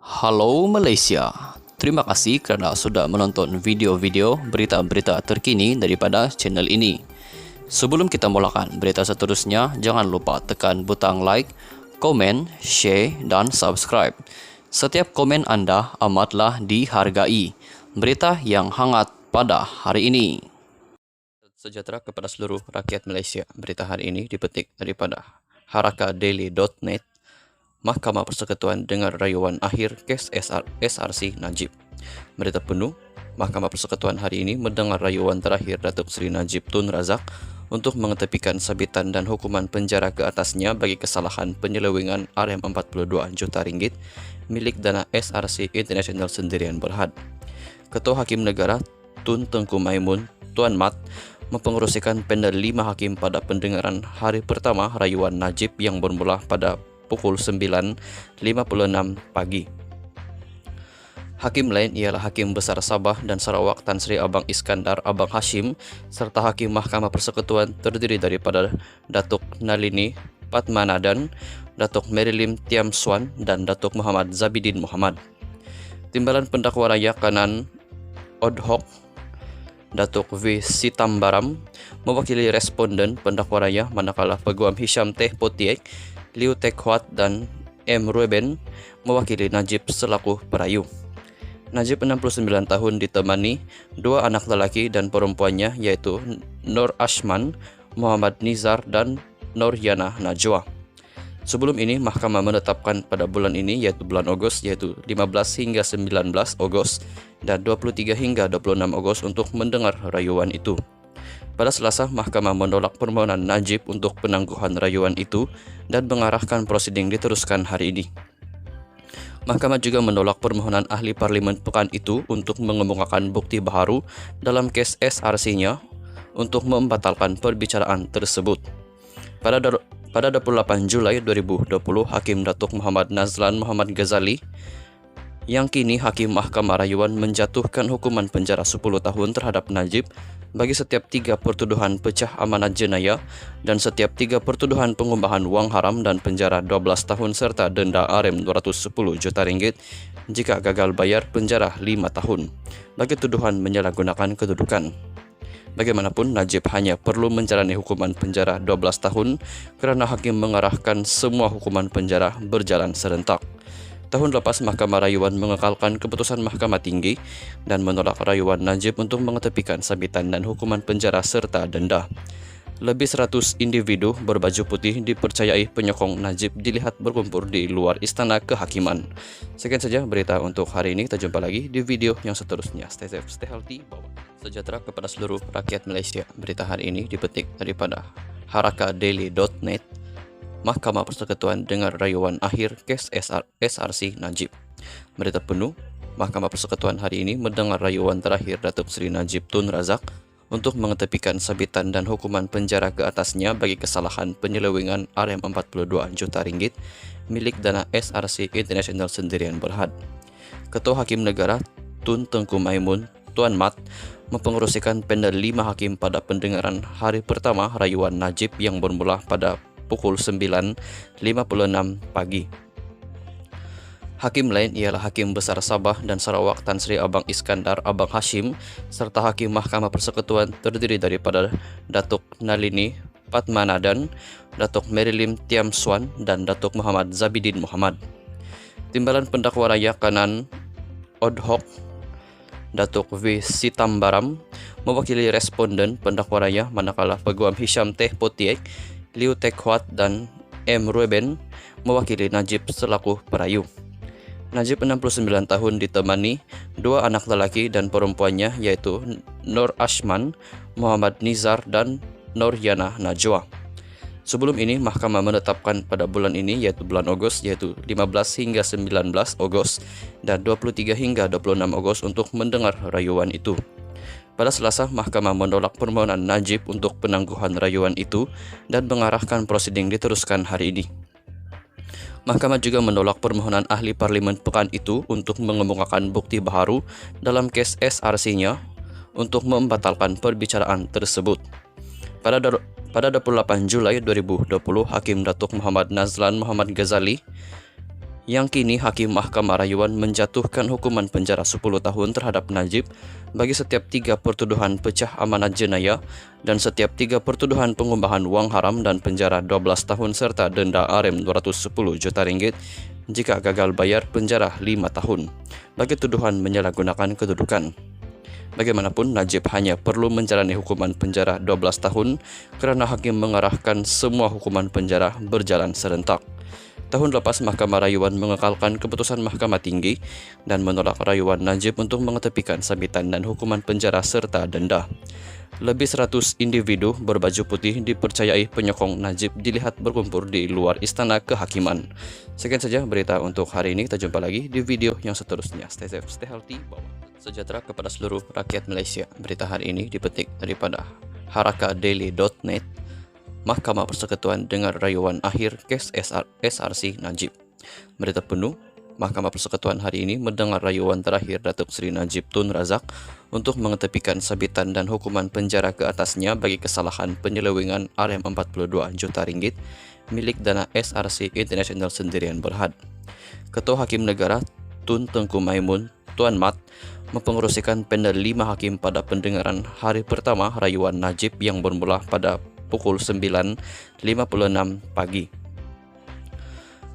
Halo Malaysia, terima kasih kerana sudah menonton video-video berita-berita terkini daripada channel ini. Sebelum kita mulakan berita seterusnya, jangan lupa tekan butang like, komen, share dan subscribe. Setiap komen anda amatlah dihargai. Berita yang hangat pada hari ini. Sejahtera kepada seluruh rakyat Malaysia. Berita hari ini dipetik daripada harakadaily.net. Mahkamah Persekutuan dengar rayuan akhir kes SRC Najib. Berita penuh, Mahkamah Persekutuan hari ini mendengar rayuan terakhir Datuk Seri Najib Tun Razak untuk mengetepikan sabitan dan hukuman penjara ke atasnya bagi kesalahan penyelewengan RM42 juta ringgit milik dana SRC International Sendirian Berhad. Ketua Hakim Negara Tun Tengku Maimun, Tuan Mat, mempengerusikan panel 5 hakim pada pendengaran hari pertama rayuan Najib yang bermula pada pukul 9.56 pagi. Hakim lain ialah Hakim Besar Sabah dan Sarawak Tan Sri Abang Iskandar Abang Hashim serta Hakim Mahkamah Persekutuan terdiri daripada Datuk Nalini Padmanabhan, Datuk Marilyn Tiam Swan dan Datuk Muhammad Zabidin Muhammad. Timbalan Pendakwa Raya Kanan Odhok Datuk V. Sitambaram mewakili responden pendakwa raya, manakala Peguam Hisham Teh Potiek, Liu Tek Huat dan M. Rueben mewakili Najib selaku perayu. Najib 69 tahun ditemani dua anak lelaki dan perempuannya yaitu Nur Ashman, Muhammad Nizar dan Nur Yana Najwa. Sebelum ini, Mahkamah menetapkan pada bulan ini yaitu bulan Ogos yaitu 15 hingga 19 Ogos dan 23 hingga 26 Ogos untuk mendengar rayuan itu. Pada Selasa, Mahkamah menolak permohonan Najib untuk penangguhan rayuan itu dan mengarahkan prosiding diteruskan hari ini. Mahkamah juga menolak permohonan ahli parlimen pekan itu untuk mengemukakan bukti baharu dalam kes SRC-nya untuk membatalkan perbicaraan tersebut. Pada 28 Julai 2020, Hakim Datuk Muhammad Nazlan Muhammad Ghazali yang kini Hakim Mahkamah Rayuan menjatuhkan hukuman penjara 10 tahun terhadap Najib bagi setiap 3 pertuduhan pecah amanat jenayah dan setiap 3 pertuduhan pengumbahan wang haram dan penjara 12 tahun serta denda RM210 juta ringgit jika gagal bayar penjara 5 tahun bagi tuduhan menyalahgunakan kedudukan. Bagaimanapun, Najib hanya perlu menjalani hukuman penjara 12 tahun kerana hakim mengarahkan semua hukuman penjara berjalan serentak. Tahun lepas, Mahkamah Rayuan mengekalkan keputusan Mahkamah Tinggi dan menolak rayuan Najib untuk mengetepikan sabitan dan hukuman penjara serta denda. Lebih 100 individu berbaju putih dipercayai penyokong Najib dilihat berkumpul di luar Istana Kehakiman. Sekian saja berita untuk hari ini. Kita jumpa lagi di video yang seterusnya. Stay safe, stay healthy. Sejahtera kepada seluruh rakyat Malaysia. Berita hari ini dipetik daripada harakadaily.net. Mahkamah Persekutuan dengar rayuan akhir kes SRC Najib. Berita penuh, Mahkamah Persekutuan hari ini mendengar rayuan terakhir Datuk Seri Najib Tun Razak untuk mengetepikan sabitan dan hukuman penjara ke atasnya bagi kesalahan penyelewengan RM42 juta ringgit milik dana SRC International Sendirian Berhad. Ketua Hakim Negara Tun Tengku Maimun, Tuan Mat, mempengerusikan panel 5 hakim pada pendengaran hari pertama rayuan Najib yang bermula pada pukul 9.56 pagi. Hakim lain ialah Hakim Besar Sabah dan Sarawak Tan Sri Abang Iskandar Abang Hashim serta Hakim Mahkamah Persekutuan terdiri daripada Datuk Nalini Padmanabhan, Datuk Marilyn Tiam Swan dan Datuk Muhammad Zabidin Muhammad. Timbalan Pendakwa Raya Kanan Odhok Datuk V. Sitambaram mewakili responden pendakwa raya, manakala Peguam Hisham Teh Potiek, Liu Tek Huat dan M. Rueben mewakili Najib selaku perayu. Najib 69 tahun ditemani dua anak lelaki dan perempuannya yaitu Nur Ashman, Muhammad Nizar dan Nur Yana Najwa. Sebelum ini, Mahkamah menetapkan pada bulan ini yaitu bulan Ogos yaitu 15 hingga 19 Ogos dan 23 hingga 26 Ogos untuk mendengar rayuan itu. Pada Selasa, Mahkamah menolak permohonan Najib untuk penangguhan rayuan itu dan mengarahkan prosiding diteruskan hari ini. Mahkamah juga menolak permohonan ahli parlimen pekan itu untuk mengemukakan bukti baharu dalam kes SRC-nya untuk membatalkan perbicaraan tersebut. Pada 28 Julai 2020, Hakim Datuk Muhammad Nazlan Muhammad Ghazali Yang kini Hakim Mahkamah Rayuan menjatuhkan hukuman penjara 10 tahun terhadap Najib bagi setiap 3 pertuduhan pecah amanat jenayah dan setiap 3 pertuduhan pengumbahan wang haram dan penjara 12 tahun serta denda Rm 210 juta ringgit jika gagal bayar penjara 5 tahun bagi tuduhan menyalahgunakan kedudukan. Bagaimanapun, Najib hanya perlu menjalani hukuman penjara 12 tahun kerana hakim mengarahkan semua hukuman penjara berjalan serentak. Tahun lepas, Mahkamah Rayuan mengekalkan keputusan Mahkamah Tinggi dan menolak rayuan Najib untuk mengetepikan sabitan dan hukuman penjara serta denda. Lebih 100 individu berbaju putih dipercayai penyokong Najib dilihat berkumpul di luar Istana Kehakiman. Sekian saja berita untuk hari ini. Kita jumpa lagi di video yang seterusnya. Stay safe, stay healthy, bawa sejahtera kepada seluruh rakyat Malaysia. Berita hari ini dipetik daripada harakadaily.net. Mahkamah Persekutuan dengar rayuan akhir kes SRC Najib. Berita penuh, Mahkamah Persekutuan hari ini mendengar rayuan terakhir Datuk Seri Najib Tun Razak untuk mengetepikan sabitan dan hukuman penjara ke atasnya bagi kesalahan penyelewengan Rm42 juta ringgit milik dana SRC International Sendirian Berhad. Ketua Hakim Negara Tun Tengku Maimun, Tuan Mat, mempengerusikan panel 5 hakim pada pendengaran hari pertama rayuan Najib yang bermula pada pukul 9.56 pagi.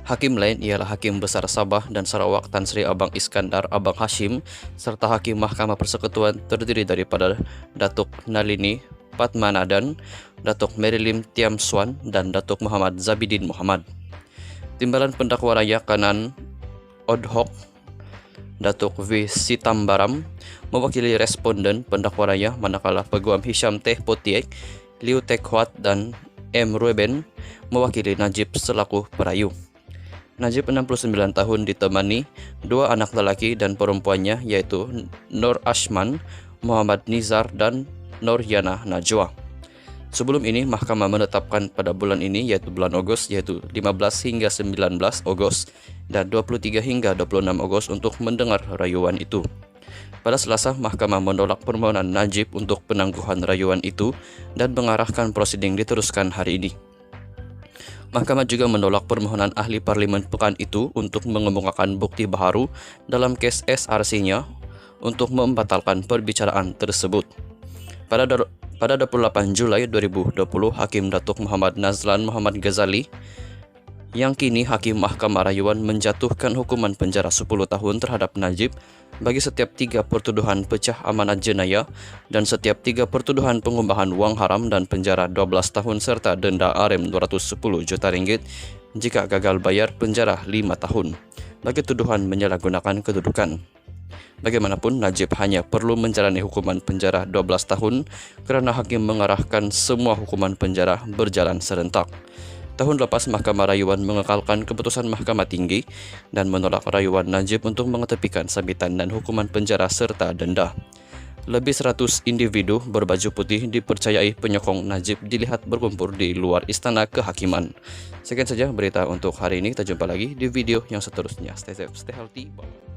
Hakim lain ialah Hakim Besar Sabah dan Sarawak Tan Sri Abang Iskandar Abang Hashim serta Hakim Mahkamah Persekutuan terdiri daripada Datuk Nalini Padmanabhan, Datuk Merilim Tiam Swan dan Datuk Muhammad Zabidin Muhammad. Timbalan Pendakwa Raya Kanan Odhok Datuk V. Sitambaram mewakili responden pendakwa raya, manakala Peguam Hisham Teh Potiek, Liu Tek Huat dan M. Rueben mewakili Najib selaku perayu. Najib 69 tahun ditemani 2 anak lelaki dan perempuannya yaitu Nur Ashman, Muhammad Nizar dan Nur Yana Najwa. Sebelum ini, Mahkamah menetapkan pada bulan ini yaitu bulan Ogos yaitu 15 hingga 19 Ogos dan 23 hingga 26 Ogos untuk mendengar rayuan itu. Pada Selasa, Mahkamah menolak permohonan Najib untuk penangguhan rayuan itu dan mengarahkan prosiding diteruskan hari ini. Mahkamah juga menolak permohonan ahli parlimen pekan itu untuk mengemukakan bukti baharu dalam kes SRC-nya untuk membatalkan perbicaraan tersebut. Pada 28 Julai 2020, Hakim Datuk Muhammad Nazlan Muhammad Ghazali, yang kini Hakim Mahkamah Rayuan menjatuhkan hukuman penjara 10 tahun terhadap Najib bagi setiap 3 pertuduhan pecah amanat jenayah dan setiap 3 pertuduhan pengumbahan wang haram dan penjara 12 tahun serta denda Rm 210 juta ringgit jika gagal bayar penjara 5 tahun bagi tuduhan menyalahgunakan kedudukan. Bagaimanapun, Najib hanya perlu menjalani hukuman penjara 12 tahun kerana hakim mengarahkan semua hukuman penjara berjalan serentak. Tahun lepas, Mahkamah Rayuan mengekalkan keputusan Mahkamah Tinggi dan menolak rayuan Najib untuk mengetepikan sabitan dan hukuman penjara serta denda. Lebih 100 individu berbaju putih dipercayai penyokong Najib dilihat berkumpul di luar Istana Kehakiman. Sekian saja berita untuk hari ini. Kita jumpa lagi di video yang seterusnya. Stay safe, stay healthy. Bye.